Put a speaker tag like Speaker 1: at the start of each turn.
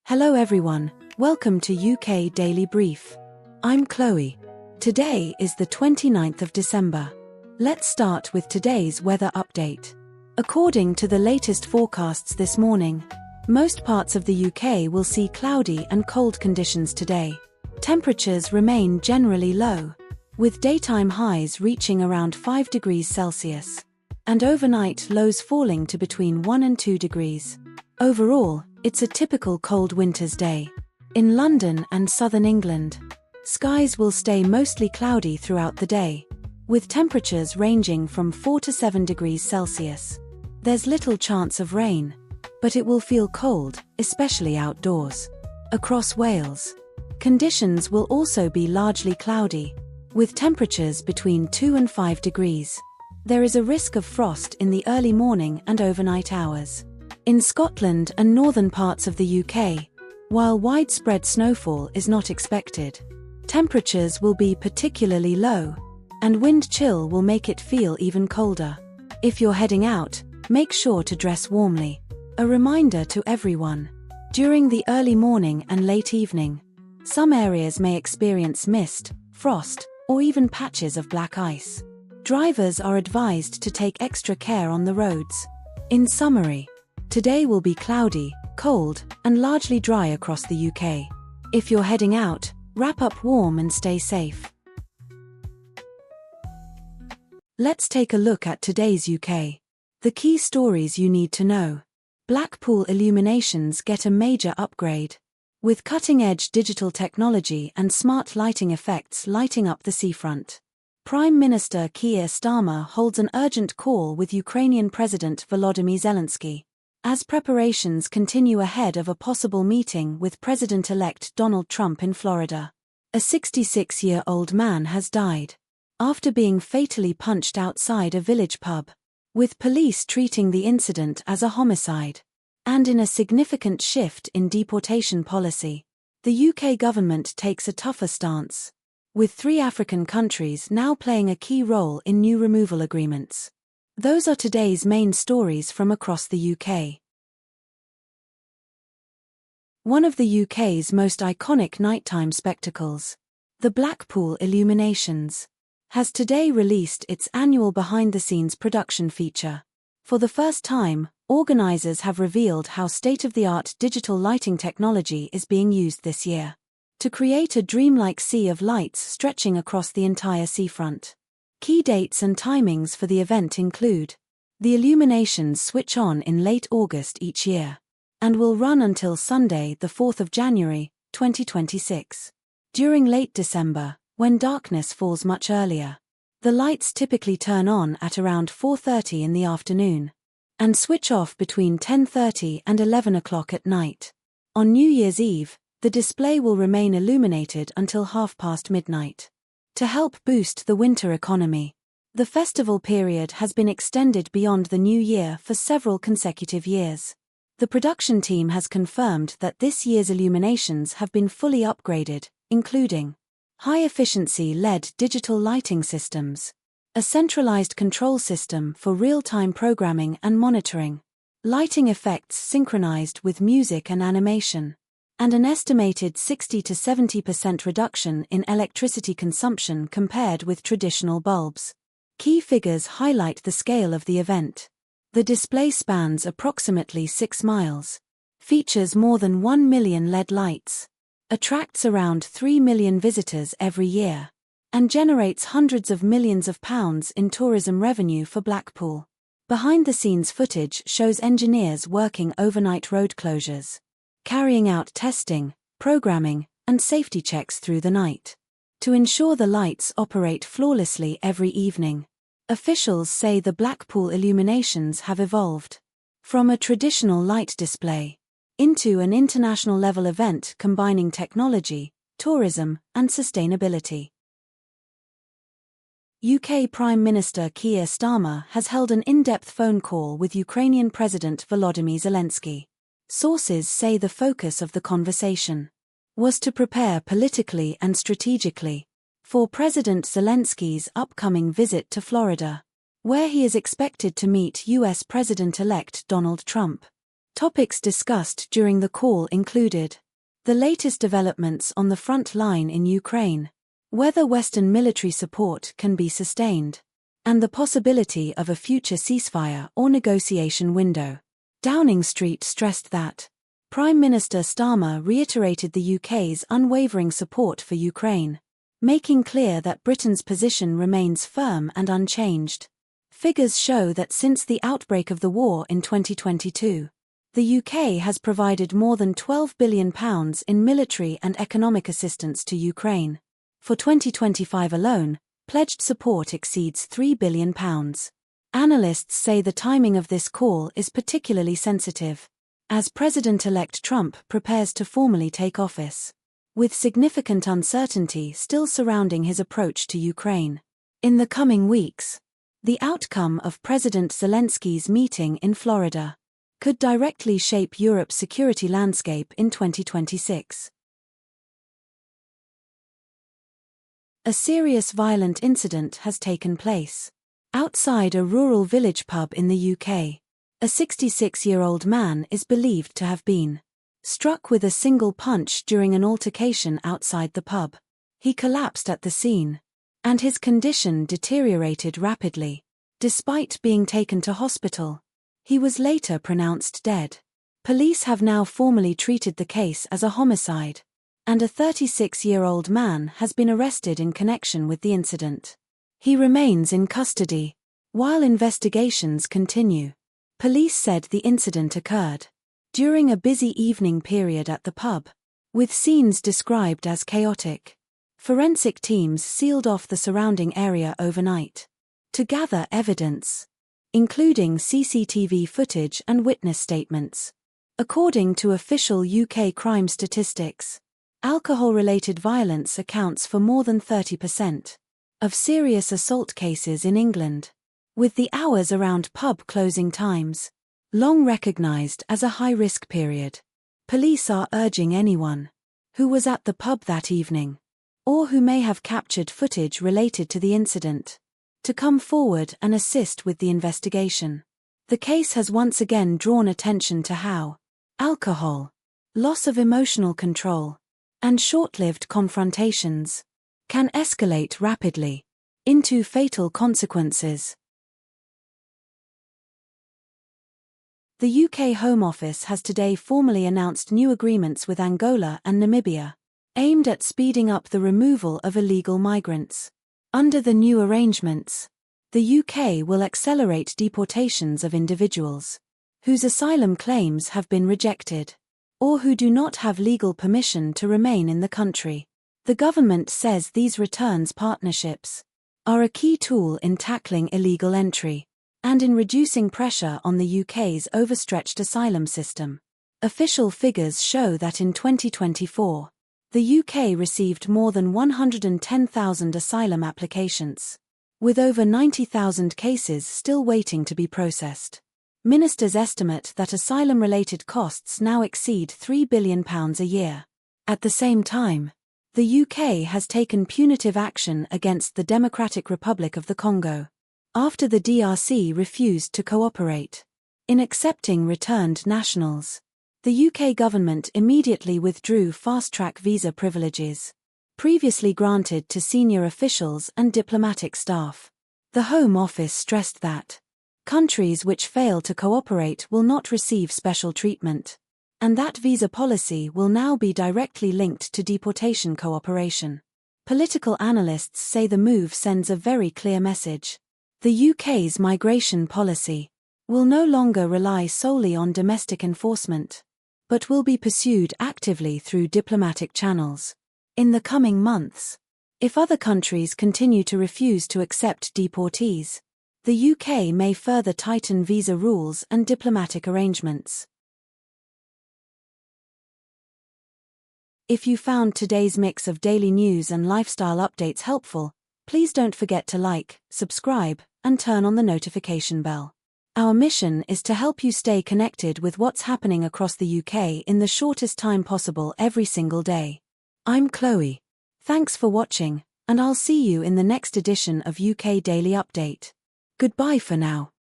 Speaker 1: Hello everyone, welcome to UK Daily Brief. I'm Chloe. Today is the 29th of December. Let's start with today's weather update. According to the latest forecasts this morning, most parts of the UK will see cloudy and cold conditions today. Temperatures remain generally low, with daytime highs reaching around 5 degrees Celsius, and overnight lows falling to between 1 and 2 degrees. Overall, it's a typical cold winter's day. In London and southern England, skies will stay mostly cloudy throughout the day, with temperatures ranging from 4 to 7 degrees Celsius. There's little chance of rain, but it will feel cold, especially outdoors. Across Wales, conditions will also be largely cloudy, with temperatures between 2 and 5 degrees. There is a risk of frost in the early morning and overnight hours. In Scotland and northern parts of the UK, while widespread snowfall is not expected, temperatures will be particularly low, and wind chill will make it feel even colder. If you're heading out, make sure to dress warmly. A reminder to everyone: during the early morning and late evening, some areas may experience mist, frost, or even patches of black ice. Drivers are advised to take extra care on the roads. In summary, today will be cloudy, cold, and largely dry across the UK. If you're heading out, wrap up warm and stay safe. Let's take a look at today's UK. The key stories you need to know. Blackpool Illuminations get a major upgrade. With cutting-edge digital technology and smart lighting effects lighting up the seafront. Prime Minister Keir Starmer holds an urgent call with Ukrainian President Volodymyr Zelensky, as preparations continue ahead of a possible meeting with President-elect Donald Trump in Florida. A 66-year-old man has died after being fatally punched outside a village pub, with police treating the incident as a homicide. And in a significant shift in deportation policy, the UK government takes a tougher stance, with 3 African countries now playing a key role in new removal agreements. Those are today's main stories from across the UK. One of the UK's most iconic nighttime spectacles, the Blackpool Illuminations, has today released its annual behind-the-scenes production feature. For the first time, organisers have revealed how state-of-the-art digital lighting technology is being used this year to create a dreamlike sea of lights stretching across the entire seafront. Key dates and timings for the event include: the illuminations switch on in late August each year, and will run until Sunday, the 4th of January, 2026. During late December, when darkness falls much earlier, the lights typically turn on at around 4:30 in the afternoon, and switch off between 10:30 and 11 o'clock at night. On New Year's Eve, the display will remain illuminated until midnight. To help boost the winter economy, the festival period has been extended beyond the new year for several consecutive years. The production team has confirmed that this year's illuminations have been fully upgraded, including high-efficiency LED digital lighting systems, a centralized control system for real-time programming and monitoring, lighting effects synchronized with music and animation, and an estimated 60 to 70% reduction in electricity consumption compared with traditional bulbs. Key figures highlight the scale of the event. The display spans approximately 6 miles, features more than 1 million LED lights, attracts around 3 million visitors every year, and generates hundreds of millions of pounds in tourism revenue for Blackpool. Behind-the-scenes footage shows engineers working overnight road closures, carrying out testing, programming, and safety checks through the night to ensure the lights operate flawlessly every evening. Officials say the Blackpool Illuminations have evolved from a traditional light display into an international-level event combining technology, tourism, and sustainability. UK Prime Minister Keir Starmer has held an in-depth phone call with Ukrainian President Volodymyr Zelensky. Sources say the focus of the conversation was to prepare politically and strategically for President Zelensky's upcoming visit to Florida, where he is expected to meet US President-elect Donald Trump. Topics discussed during the call included the latest developments on the front line in Ukraine, whether Western military support can be sustained, and the possibility of a future ceasefire or negotiation window. Downing Street stressed that Prime Minister Starmer reiterated the UK's unwavering support for Ukraine, making clear that Britain's position remains firm and unchanged. Figures show that since the outbreak of the war in 2022, the UK has provided more than £12 billion in military and economic assistance to Ukraine. For 2025 alone, pledged support exceeds £3 billion. Analysts say the timing of this call is particularly sensitive, as President-elect Trump prepares to formally take office, with significant uncertainty still surrounding his approach to Ukraine. In the coming weeks, the outcome of President Zelensky's meeting in Florida could directly shape Europe's security landscape in 2026. A serious violent incident has taken place outside a rural village pub in the UK. A 66-year-old man is believed to have been struck with a single punch during an altercation outside the pub. He collapsed at the scene, and his condition deteriorated rapidly. Despite being taken to hospital, he was later pronounced dead. Police have now formally treated the case as a homicide, and a 36-year-old man has been arrested in connection with the incident. He remains in custody while investigations continue. Police said the incident occurred during a busy evening period at the pub, with scenes described as chaotic. Forensic teams sealed off the surrounding area overnight to gather evidence, including CCTV footage and witness statements. According to official UK crime statistics, alcohol-related violence accounts for more than 30% of serious assault cases in England, with the hours around pub closing times long recognised as a high-risk period. Police are urging anyone who was at the pub that evening, or who may have captured footage related to the incident, to come forward and assist with the investigation. The case has once again drawn attention to how alcohol, loss of emotional control, and short-lived confrontations can escalate rapidly into fatal consequences. The UK Home Office has today formally announced new agreements with Angola and Namibia, aimed at speeding up the removal of illegal migrants. Under the new arrangements, the UK will accelerate deportations of individuals whose asylum claims have been rejected, or who do not have legal permission to remain in the country. The government says these returns partnerships are a key tool in tackling illegal entry and in reducing pressure on the UK's overstretched asylum system. Official figures show that in 2024, the UK received more than 110,000 asylum applications, with over 90,000 cases still waiting to be processed. Ministers estimate that asylum-related costs now exceed £3 billion a year. At the same time, the UK has taken punitive action against the Democratic Republic of the Congo, after the DRC refused to cooperate in accepting returned nationals. The UK government immediately withdrew fast-track visa privileges previously granted to senior officials and diplomatic staff. The Home Office stressed that countries which fail to cooperate will not receive special treatment, and that visa policy will now be directly linked to deportation cooperation. Political analysts say the move sends a very clear message. The UK's migration policy will no longer rely solely on domestic enforcement, but will be pursued actively through diplomatic channels. In the coming months, if other countries continue to refuse to accept deportees, the UK may further tighten visa rules and diplomatic arrangements. If you found today's mix of daily news and lifestyle updates helpful, please don't forget to like, subscribe, and turn on the notification bell. Our mission is to help you stay connected with what's happening across the UK in the shortest time possible every single day. I'm Chloe. Thanks for watching, and I'll see you in the next edition of UK Daily Update. Goodbye for now.